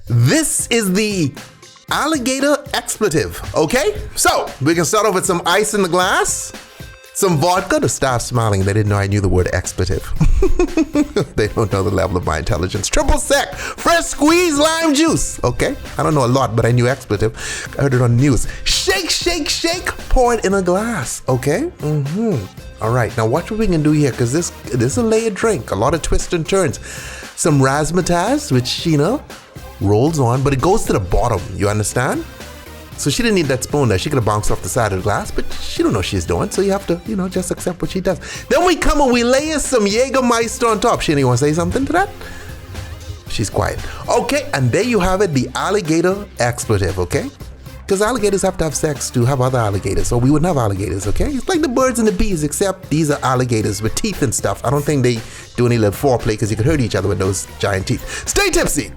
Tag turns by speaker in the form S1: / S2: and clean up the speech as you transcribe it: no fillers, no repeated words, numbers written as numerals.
S1: This is the alligator expletive, okay? So, we can start off with some ice in the glass, some vodka. The staff smiling. They didn't know I knew the word expletive. They don't know the level of my intelligence. Triple sec, fresh squeezed lime juice, okay? I don't know a lot, but I knew expletive. I heard it on the news. Shake, shake, shake, pour it in a glass, okay? All right, now watch what we can do here, because this is a layered drink, a lot of twists and turns. Some razzmatazz, which, rolls on, but it goes to the bottom, you understand? So she didn't need that spoon there. She could have bounced off the side of the glass, but she don't know what she's doing, so you have to, just accept what she does. Then we come and we layer some Jägermeister on top. Shani, you want to say something to that? She's quiet. Okay, and there you have it, the alligator expletive, okay? Because alligators have to have sex to have other alligators, so we wouldn't have alligators, okay? It's like the birds and the bees, except these are alligators with teeth and stuff. I don't think they do any little foreplay because you could hurt each other with those giant teeth. Stay tipsy!